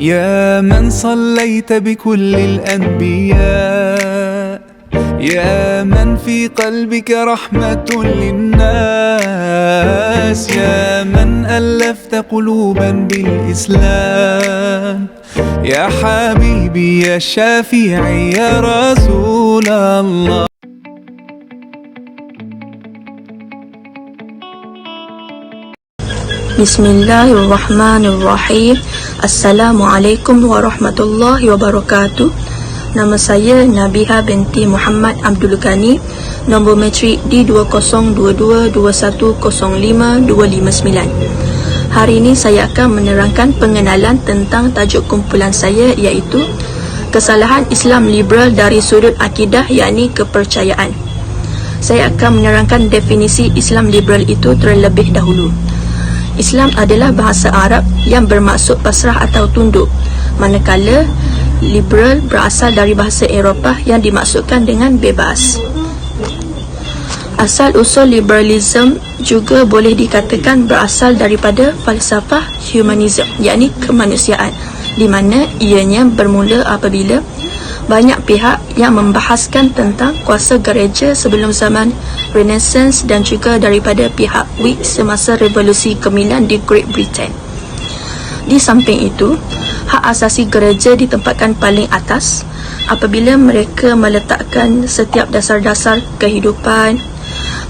يا من صليت بكل الأنبياء، يا من في قلبك رحمة للناس، يا من ألفت قلوبا بالإسلام، يا حبيبي يا شافعي يا رسول الله. Bismillahirrahmanirrahim. Assalamualaikum warahmatullahi wabarakatuh. Nama saya Nabiha binti Muhammad Abdul Ghani. Nombor matrik D202221052559. Hari ini saya akan menerangkan pengenalan tentang tajuk kumpulan saya, iaitu kesalahan Islam liberal dari sudut akidah, yakni kepercayaan. Saya akan menerangkan definisi Islam liberal itu terlebih dahulu. Islam adalah bahasa Arab yang bermaksud pasrah atau tunduk, manakala liberal berasal dari bahasa Eropah yang dimaksudkan dengan bebas. Asal-usul liberalism juga boleh dikatakan berasal daripada falsafah humanism, yakni kemanusiaan, di mana ianya bermula apabila banyak pihak yang membahaskan tentang kuasa gereja sebelum zaman Renaissance dan juga daripada pihak Whig semasa revolusi ke-9 di Great Britain. Di samping itu, hak asasi gereja ditempatkan paling atas apabila mereka meletakkan setiap dasar-dasar kehidupan,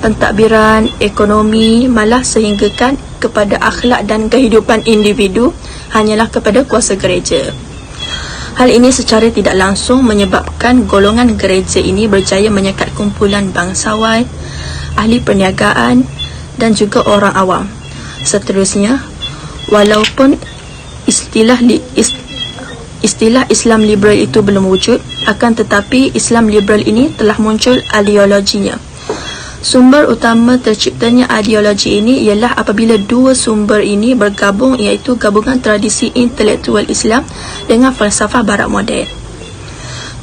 pentadbiran, ekonomi, malah sehinggakan kepada akhlak dan kehidupan individu hanyalah kepada kuasa gereja. Hal ini secara tidak langsung menyebabkan golongan gereja ini berjaya menyekat kumpulan bangsawan, ahli perniagaan dan juga orang awam. Seterusnya, walaupun istilah Islam liberal itu belum wujud, akan tetapi Islam liberal ini telah muncul ideologinya. Sumber utama terciptanya ideologi ini ialah apabila dua sumber ini bergabung, iaitu gabungan tradisi intelektual Islam dengan falsafah barat moden.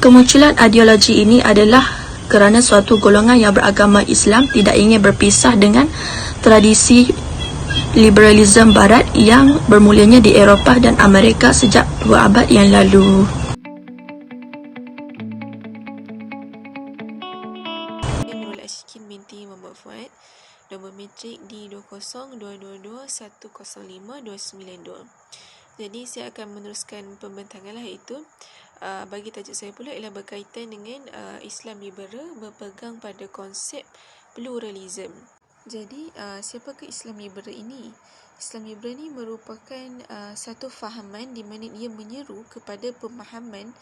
Kemunculan ideologi ini adalah kerana suatu golongan yang beragama Islam tidak ingin berpisah dengan tradisi liberalisme barat yang bermulanya di Eropah dan Amerika sejak 2 abad yang lalu. Binti Muhammad Fuad, nombor matrik D202221052292. Jadi saya akan meneruskan pembentangan, iaitu bagi tajuk saya pula ialah berkaitan dengan Islam liberal berpegang pada konsep pluralism. Jadi siapakah Islam liberal ini? Islam liberal ini merupakan satu fahaman di mana ia menyeru kepada pemahaman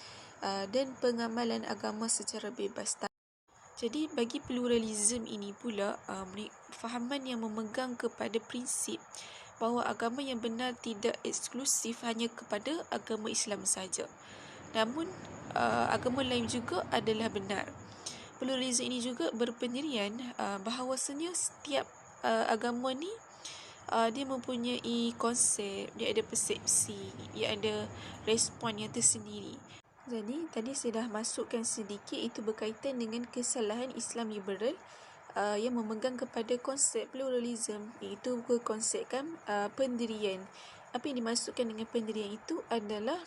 dan pengamalan agama secara bebas. Jadi bagi pluralism ini pula fahaman yang memegang kepada prinsip bahawa agama yang benar tidak eksklusif hanya kepada agama Islam sahaja, namun agama lain juga adalah benar. Pluralism ini juga berpendirian bahawasanya setiap agama ni dia mempunyai konsep, dia ada persepsi, dia ada respon yang tersendiri. Jadi tadi saya dah masukkan sedikit itu berkaitan dengan kesalahan Islam liberal yang memegang kepada konsep pluralism, iaitu berkonsepkan pendirian. Apa yang dimaksudkan dengan pendirian itu adalah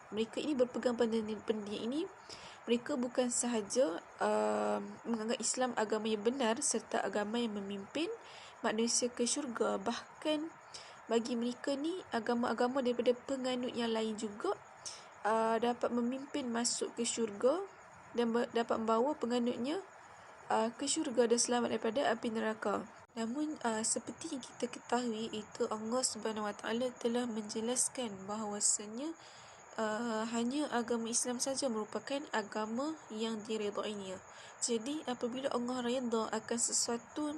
mereka ini berpegang pada pendirian ini. Mereka bukan sahaja menganggap Islam agama yang benar serta agama yang memimpin manusia ke syurga, bahkan bagi mereka ni agama-agama daripada penganut yang lain juga dapat memimpin masuk ke syurga dan dapat membawa penganutnya ke syurga dan selamat daripada api neraka. Namun seperti yang kita ketahui, itu Allah Subhanahu Wa Taala telah menjelaskan bahawasanya hanya agama Islam saja merupakan agama yang diredainya. Jadi apabila Allah redha akan sesuatu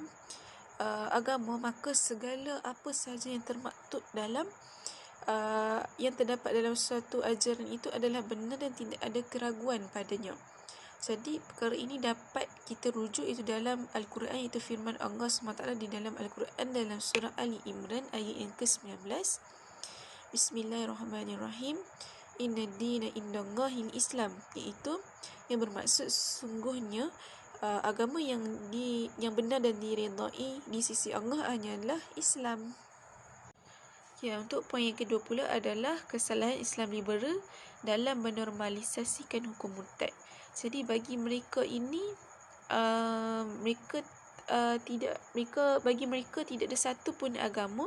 agama, maka segala apa sahaja yang termaktub dalam yang terdapat dalam suatu ajaran itu adalah benar dan tidak ada keraguan padanya. Jadi perkara ini dapat kita rujuk itu dalam Al-Quran, iaitu firman Allah SWT di dalam Al-Quran dalam surah Ali Imran ayat yang ke-19. Bismillahirrahmanirrahim. Inna dina indallahil Islam, iaitu yang bermaksud sungguhnya agama yang benar dan diredai di sisi Allah hanyalah Islam. Ya, untuk poin yang kedua pula adalah kesalahan Islam liberal dalam menormalisasikan hukum murtad. Jadi bagi mereka ini bagi mereka tidak ada satu pun agama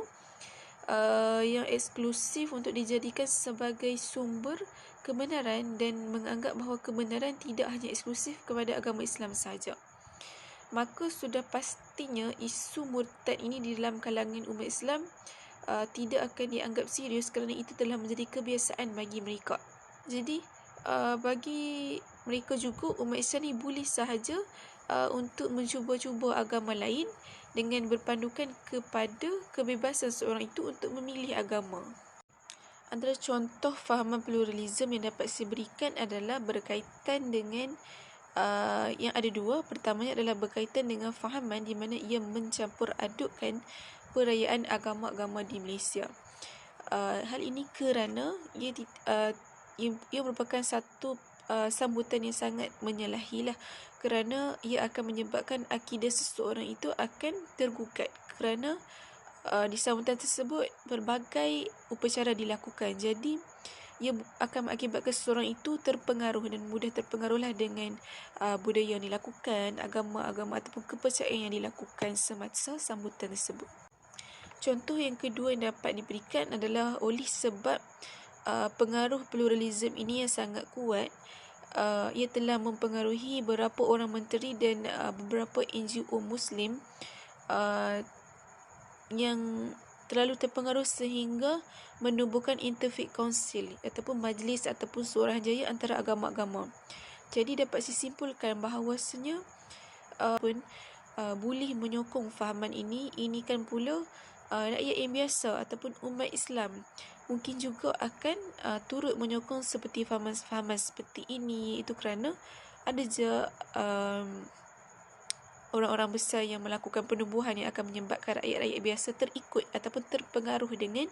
yang eksklusif untuk dijadikan sebagai sumber kebenaran, dan menganggap bahawa kebenaran tidak hanya eksklusif kepada agama Islam sahaja. Maka sudah pastinya isu murtad ini di dalam kalangan umat Islam tidak akan dianggap serius kerana itu telah menjadi kebiasaan bagi mereka. Jadi bagi mereka juga umat Islam ni boleh sahaja untuk mencuba-cuba agama lain dengan berpandukan kepada kebebasan seorang itu untuk memilih agama. Antara contoh fahaman pluralisme yang dapat saya berikan adalah berkaitan dengan yang ada dua. Pertamanya adalah berkaitan dengan fahaman di mana ia mencampur adukkan perayaan agama-agama di Malaysia. Hal ini kerana ia merupakan satu sambutan yang sangat menyalahilah, kerana ia akan menyebabkan akidah seseorang itu akan tergugat kerana di sambutan tersebut pelbagai upacara dilakukan. Jadi ia akan mengakibatkan seseorang itu terpengaruh dan mudah terpengaruhlah dengan budaya yang dilakukan, agama-agama ataupun kepercayaan yang dilakukan semasa sambutan tersebut. Contoh yang kedua yang dapat diberikan adalah oleh sebab pengaruh pluralisme ini yang sangat kuat, ia telah mempengaruhi beberapa orang menteri dan beberapa NGO Muslim yang terlalu terpengaruh sehingga menubuhkan Interfaith Council ataupun majlis ataupun suruhanjaya antara agama-agama. Jadi dapat disimpulkan bahawasanya boleh menyokong fahaman ini kan pula rakyat yang biasa ataupun umat Islam mungkin juga akan turut menyokong seperti fahaman-fahaman seperti ini. Itu kerana ada je orang-orang besar yang melakukan penubuhan yang akan menyebabkan rakyat-rakyat biasa terikut ataupun terpengaruh dengan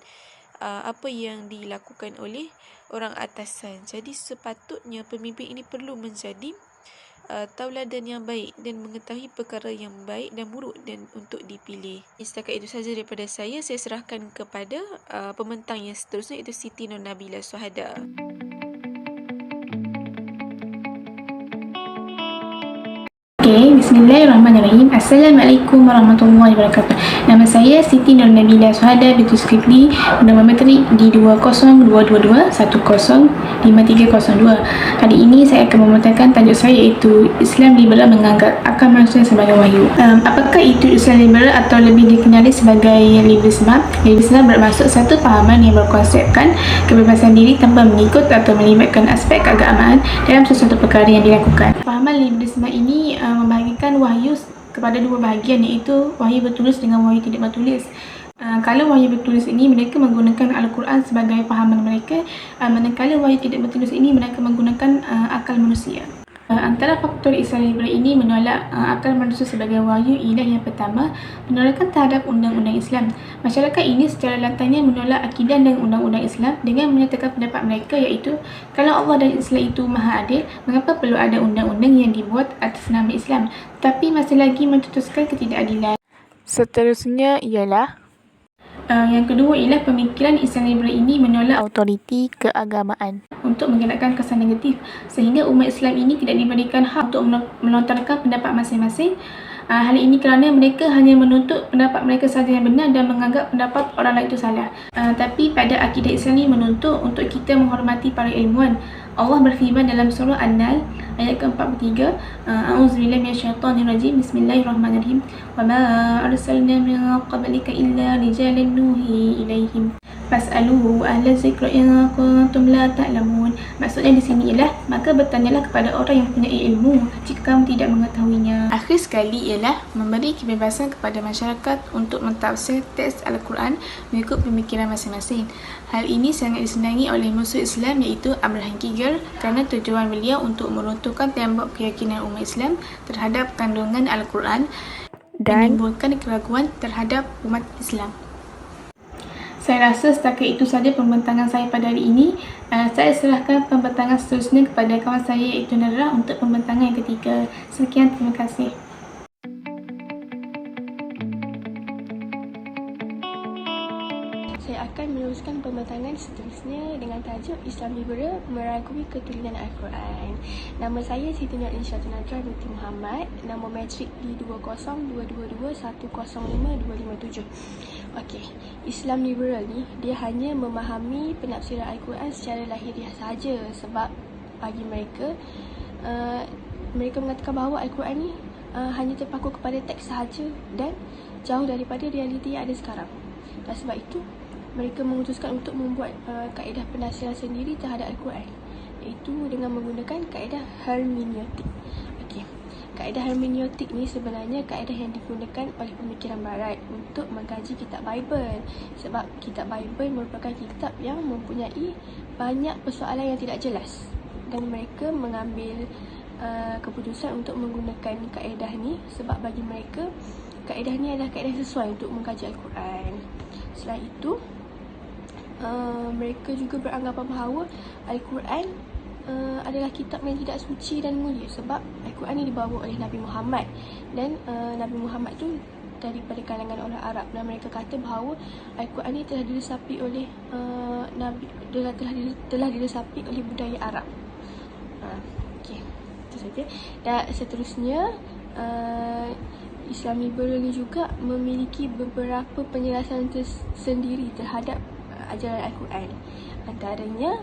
apa yang dilakukan oleh orang atasan. Jadi sepatutnya pemimpin ini perlu menjadi tauladan yang baik dan mengetahui perkara yang baik dan buruk dan untuk dipilih. Setakat itu saja daripada saya serahkan kepada pembentang yang seterusnya, iaitu Siti Nur Nabila Suhada. Bismillahirrahmanirrahim. Assalamualaikum warahmatullahi wabarakatuh. Nama saya Siti Nur Nabila Suhada binti Skripli, nama matrik D20222105302. Hari ini saya akan membentangkan tajuk saya, iaitu Islam liberal menganggap akal manusia sebagai wahyu. Apakah itu Islam liberal atau lebih dikenali sebagai liberalisme? Liberalisme bermaksud satu fahaman yang berkonsepkan kebebasan diri tanpa mengikut atau melibatkan aspek keagamaan dalam sesuatu perkara yang dilakukan. Fahaman liberalisme ini membahagikan wahyu kepada dua bahagian, iaitu wahyu bertulis dengan wahyu tidak bertulis. Kalau wahyu bertulis ini, mereka menggunakan Al-Quran sebagai fahaman mereka, manakala wahyu tidak bertulis ini, mereka menggunakan akal manusia. Antara faktor Islam liberal ini menolak akal manusia sebagai wahyu ialah yang pertama, penolakan terhadap undang-undang Islam. Masyarakat ini secara lantangnya menolak akidah dan undang-undang Islam dengan menyatakan pendapat mereka, iaitu kalau Allah dan Islam itu maha adil, mengapa perlu ada undang-undang yang dibuat atas nama Islam? Tapi masih lagi mencetuskan ketidakadilan. Seterusnya ialah yang kedua ialah pemikiran Islam liberal ini menolak autoriti keagamaan untuk mengelakkan kesan negatif, sehingga umat Islam ini tidak diberikan hak untuk melontarkan pendapat masing-masing. Hal ini kerana mereka hanya menuntut pendapat mereka sahaja yang benar dan menganggap pendapat orang lain itu salah. Tapi pada akidah Islam ini menuntut untuk kita menghormati para ilmuwan. Allah berfirman dalam surah An-Nahl ayat ke-43, A'udzubillahi minasyaitonirrajim, Bismillahirrahmanirrahim. Wa ma arsalna min qablika illa rijalan nuhi ilaihim fas'alu ahla dzikri in kuntum la ta'lamun. Maksudnya di sini ialah, maka bertanyalah kepada orang yang punya ilmu jika kamu tidak mengetahuinya. Akhir sekali ialah memberi kebebasan kepada masyarakat untuk mentafsir teks Al-Quran mengikut pemikiran masing-masing. Hal ini sangat disenangi oleh musuh Islam, iaitu Abraham Kiger, kerana tujuan beliau untuk meruntuhkan tembok keyakinan umat Islam terhadap kandungan Al-Quran dan menimbulkan keraguan terhadap umat Islam. Saya rasa setakat itu saja pembentangan saya pada hari ini. Saya serahkan pembentangan seterusnya kepada kawan saya, iaitu Nara, untuk pembentangan yang ketiga. Sekian, terima kasih. saya akan meneruskan pembentangan seterusnya dengan tajuk Islam Liberal Meragui Keturunan Al-Quran. Nama saya Siti Nur Insyatul Najwa binti Muhammad. Nama matrik D202221052557. Okey, Islam Liberal ni dia hanya memahami penafsiran Al-Quran secara lahiriah saja, sebab bagi mereka mereka mengatakan bahawa Al-Quran ni hanya terpaku kepada teks sahaja dan jauh daripada realiti yang ada sekarang. Dan sebab itu mereka memutuskan untuk membuat kaedah penafsiran sendiri terhadap Al-Quran, iaitu dengan menggunakan kaedah hermeneutik. Okey, kaedah hermeneutik ni sebenarnya kaedah yang digunakan oleh pemikiran barat untuk mengkaji kitab Bible, sebab kitab Bible merupakan kitab yang mempunyai banyak persoalan yang tidak jelas, dan mereka mengambil keputusan untuk menggunakan kaedah ni sebab bagi mereka kaedah ni adalah kaedah sesuai untuk mengkaji Al-Quran. Selain itu, mereka juga beranggapan bahawa Al-Quran adalah kitab yang tidak suci dan mulia, sebab Al-Quran ni dibawa oleh Nabi Muhammad, dan Nabi Muhammad tu daripada kalangan orang Arab, dan mereka kata bahawa Al-Quran ni telah diresapi oleh telah diresapi oleh budaya Arab. Okey, itu saja. Dan seterusnya, Islam Liberal ni juga memiliki beberapa penjelasan tersendiri terhadap ajaran Al-Quran. Antaranya,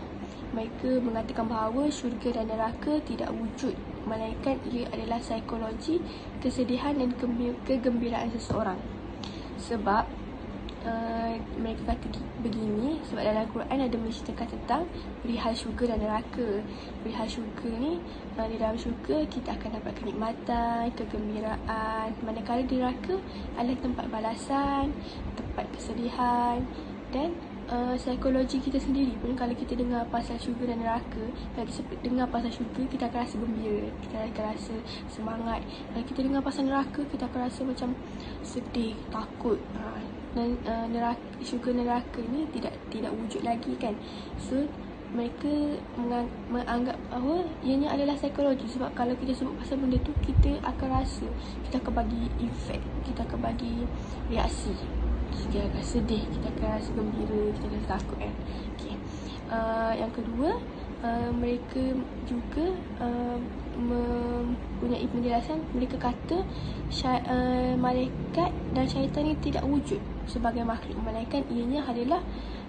mereka mengatakan bahawa syurga dan neraka tidak wujud, melainkan ia adalah psikologi kesedihan dan kegembiraan seseorang. Sebab mereka kata begini, sebab dalam Al-Quran ada menceritakan tentang perihal syurga dan neraka. Perihal syurga ni, di dalam syurga kita akan dapat kenikmatan, kegembiraan, manakala di neraka adalah tempat balasan, tempat kesedihan, dan psikologi kita sendiri pun kalau kita dengar pasal syurga dan neraka, kalau kita dengar pasal syurga kita akan rasa gembira, kita akan rasa semangat. Kalau kita dengar pasal neraka, kita akan rasa macam sedih, takut. Dan syurga neraka ni tidak wujud lagi kan. So mereka menganggap bahawa ianya adalah psikologi, sebab kalau kita sebut pasal benda tu, kita akan rasa, kita akan bagi efek, kita akan bagi reaksi. Kita akan sedih, kita akan rasa gembira, kita akan rasa takut kan. Okay. Yang kedua, mereka juga mempunyai penjelasan. Mereka kata malaikat dan syaitan ni tidak wujud sebagai makhluk, melainkan ianya adalah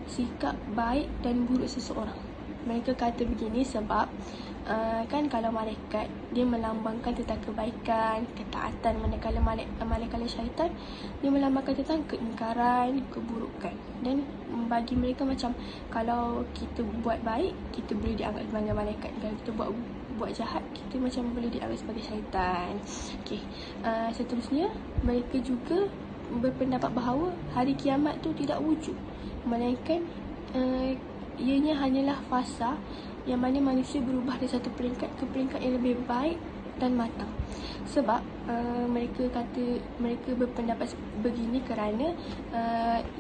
sikap baik dan buruk seseorang. Mereka kata begini sebab kan kalau malaikat dia melambangkan tentang kebaikan, ketaatan, manakala syaitan dia melambangkan tentang keingkaran, keburukan. Dan bagi mereka macam kalau kita buat baik, kita boleh dianggap sebagai malaikat. Kalau kita buat jahat, kita macam boleh dianggap sebagai syaitan. Okey. Seterusnya, mereka juga berpendapat bahawa hari kiamat tu tidak wujud, melainkan ianya hanyalah fasa yang mana manusia berubah dari satu peringkat ke peringkat yang lebih baik dan matang. Sebab mereka kata, mereka berpendapat begini kerana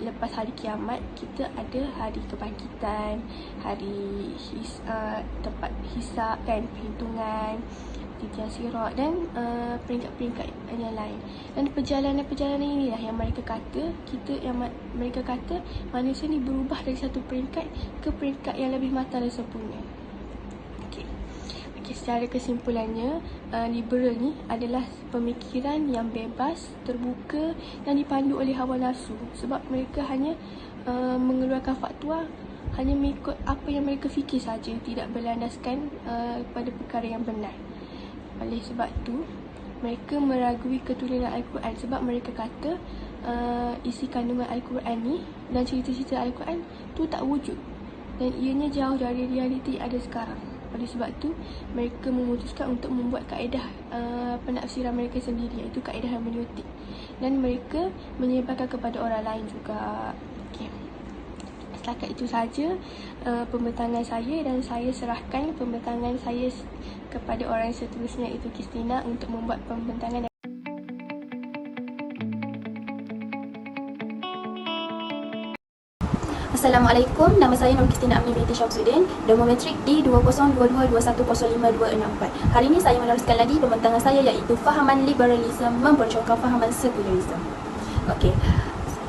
lepas hari kiamat kita ada hari kebangkitan, hari tempat hisab kan, perhitungan, titian sirat dan peringkat-peringkat yang lain. Dan perjalanan-perjalanan inilah yang mereka kata mereka kata manusia ni berubah dari satu peringkat ke peringkat yang lebih matang dan sempurna. Okey, secara kesimpulannya, liberal ni adalah pemikiran yang bebas, terbuka dan dipandu oleh hawa nafsu, sebab mereka hanya mengeluarkan fatwa hanya mengikut apa yang mereka fikir saja, tidak berlandaskan pada perkara yang benar. Oleh sebab tu, mereka meragui keturunan Al-Quran, sebab mereka kata isi kandungan Al-Quran ni dan cerita-cerita Al-Quran tu tak wujud, dan ianya jauh dari realiti yang ada sekarang. Oleh sebab tu, mereka memutuskan untuk membuat kaedah penafsiran mereka sendiri, iaitu kaedah hermeneutik, dan mereka menyebarkan kepada orang lain juga. Okey. Setakat itu saja pembentangan saya, dan saya serahkan pembentangan saya kepada orang seterusnya, iaitu Kristina, untuk membuat pembentangan. Assalamualaikum, nama saya Nur Kristina Amni binti Syamsuddin, demometrik D202221052564. Hari ini saya meneruskan lagi pembentangan saya, iaitu fahaman liberalisme mempercokol fahaman sekularisme. Okey,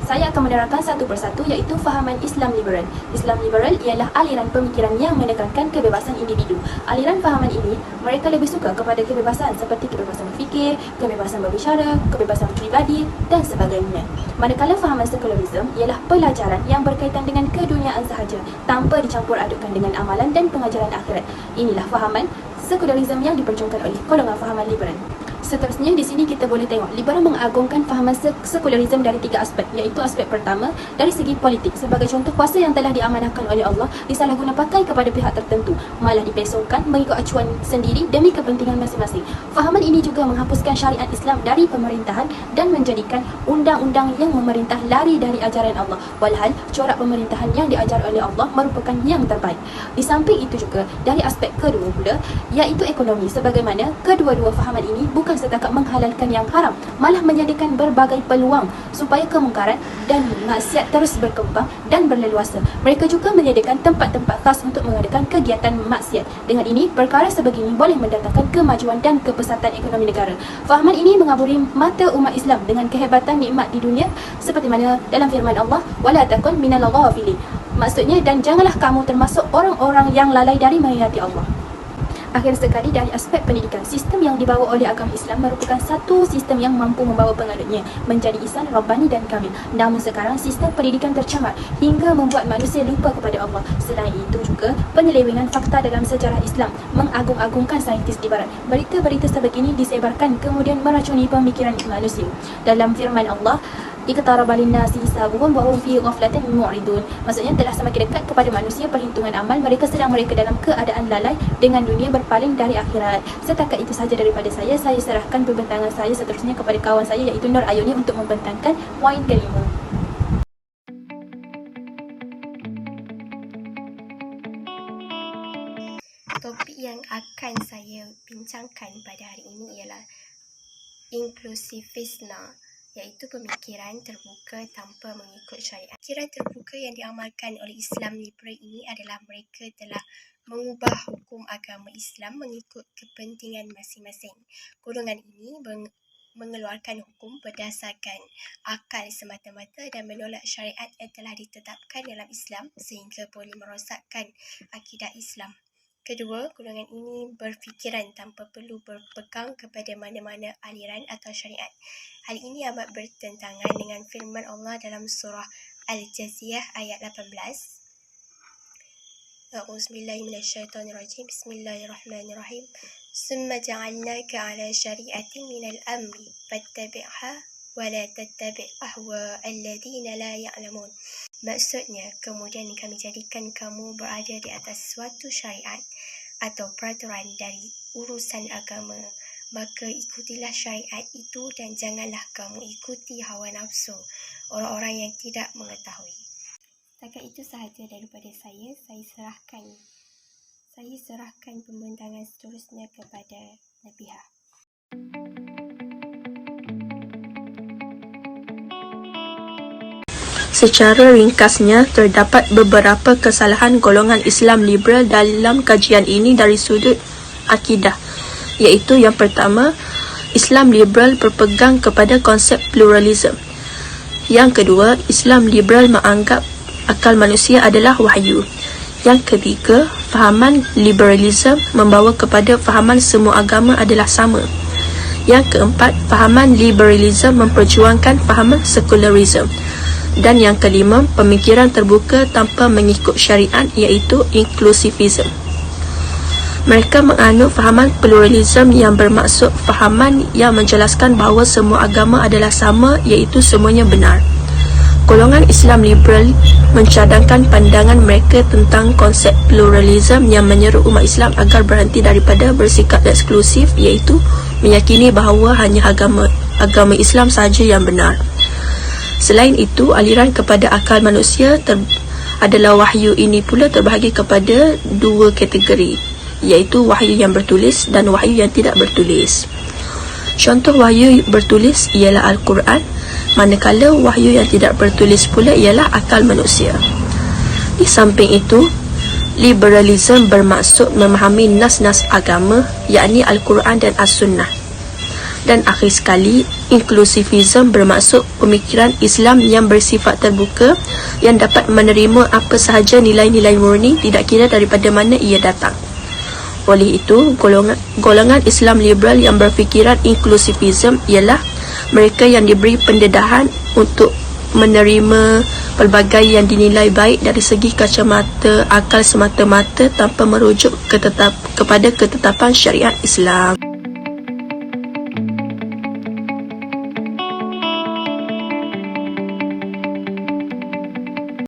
Saya akan menerangkan satu persatu iaitu fahaman Islam liberal. Islam liberal ialah aliran pemikiran yang menekankan kebebasan individu. Aliran fahaman ini, mereka lebih suka kepada kebebasan seperti kebebasan berfikir, kebebasan berbicara, kebebasan pribadi dan sebagainya. Manakala fahaman sekularisme ialah pelajaran yang berkaitan dengan keduniaan sahaja tanpa dicampur adukkan dengan amalan dan pengajaran akhirat. Inilah fahaman sekularisme yang diperjuangkan oleh golongan fahaman liberal. Seterusnya di sini kita boleh tengok liberal mengagungkan fahaman sekularisme dari 3 aspek, iaitu aspek pertama dari segi politik. Sebagai contoh, kuasa yang telah diamanahkan oleh Allah disalahguna pakai kepada pihak tertentu, malah dipesongkan mengikut acuan sendiri demi kepentingan masing-masing. Fahaman ini juga menghapuskan syariat Islam dari pemerintahan dan menjadikan undang-undang yang memerintah lari dari ajaran Allah, walhal corak pemerintahan yang diajar oleh Allah merupakan yang terbaik. Di samping itu juga dari aspek kedua pula, iaitu ekonomi, sebagaimana kedua-dua fahaman ini bukan setakat menghalalkan yang haram, malah menyediakan berbagai peluang supaya kemungkaran dan maksiat terus berkembang dan berleluasa. Mereka juga menyediakan tempat-tempat khas untuk mengadakan kegiatan maksiat. Dengan ini, perkara sebegini boleh mendatangkan kemajuan dan kepesatan ekonomi negara. Fahaman ini mengaburi mata umat Islam dengan kehebatan nikmat di dunia seperti mana dalam firman Allah, wala takun minal ghafilin. Maksudnya, dan janganlah kamu termasuk orang-orang yang lalai dari mengingat Allah. Akhir sekali, dari aspek pendidikan, sistem yang dibawa oleh agama Islam merupakan satu sistem yang mampu membawa penganutnya menjadi ihsan, rabbani dan kamil. Namun sekarang sistem pendidikan tercemar hingga membuat manusia lupa kepada Allah. Selain itu juga penyelewengan fakta dalam sejarah Islam mengagung-agungkan saintis di barat. Berita-berita sebegini disebarkan kemudian meracuni pemikiran manusia. Dalam firman Allah, iqtaraba linnasi hisabuhum wa hum fi ghaflatin mu'ridun. Maksudnya telah semakin dekat kepada manusia perhitungan amal mereka, sedang mereka dalam keadaan lalai dengan dunia, berpaling dari akhirat. Setakat itu saja daripada saya serahkan pembentangan saya seterusnya kepada kawan saya iaitu Nur Ayuni untuk membentangkan poin kelima. Topik yang akan saya bincangkan pada hari ini ialah inklusivisme, iaitu pemikiran terbuka tanpa mengikut syariat. Pemikiran terbuka yang diamalkan oleh Islam liberal ini adalah mereka telah mengubah hukum agama Islam mengikut kepentingan masing-masing. Golongan ini mengeluarkan hukum berdasarkan akal semata-mata dan menolak syariat yang telah ditetapkan dalam Islam sehingga boleh merosakkan akidah Islam. Kedua, golongan ini berfikiran tanpa perlu berpegang kepada mana-mana aliran atau syariat. Hal ini amat bertentangan dengan firman Allah dalam surah Al-Jathiyah ayat 18. A'udzubillahiminasyaitonirrajim. Bismillahirrahmanirrahim. Summa ja'alnaka 'ala syari'atin minal amri fattabi'ha wa la tattabi' ahwa alladhina la ya'lamun. Maksudnya, kemudian kami jadikan kamu berada di atas suatu syariat atau peraturan dari urusan agama, maka ikutilah syariat itu dan janganlah kamu ikuti hawa nafsu orang-orang yang tidak mengetahui. Setakat itu sahaja daripada saya. Saya serahkan pembentangan seterusnya kepada Nabihah. Secara ringkasnya, terdapat beberapa kesalahan golongan Islam liberal dalam kajian ini dari sudut akidah, iaitu yang pertama, Islam liberal berpegang kepada konsep pluralisme. Yang kedua, Islam liberal menganggap akal manusia adalah wahyu. Yang ketiga, fahaman liberalisme membawa kepada fahaman semua agama adalah sama. Yang keempat, fahaman liberalisme memperjuangkan fahaman sekularisme. Dan yang kelima, pemikiran terbuka tanpa mengikut syariat iaitu inklusivisme. Mereka menganut fahaman pluralisme yang bermaksud fahaman yang menjelaskan bahawa semua agama adalah sama iaitu semuanya benar. Golongan Islam liberal mencadangkan pandangan mereka tentang konsep pluralisme yang menyeru umat Islam agar berhenti daripada bersikap eksklusif iaitu meyakini bahawa hanya agama Islam sahaja yang benar. Selain itu, aliran kepada akal manusia adalah wahyu ini pula terbahagi kepada dua kategori, iaitu wahyu yang bertulis dan wahyu yang tidak bertulis. Contoh wahyu bertulis ialah Al-Quran, manakala wahyu yang tidak bertulis pula ialah akal manusia. Di samping itu, liberalisme bermaksud memahami nas-nas agama, yakni Al-Quran dan As-Sunnah. Dan akhir sekali, Inklusivism bermaksud pemikiran Islam yang bersifat terbuka, yang dapat menerima apa sahaja nilai-nilai murni, tidak kira daripada mana ia datang. Oleh itu, golongan Islam liberal yang berfikiran inklusivism ialah mereka yang diberi pendedahan untuk menerima pelbagai yang dinilai baik dari segi kacamata akal semata-mata tanpa merujuk kepada ketetapan syariat Islam.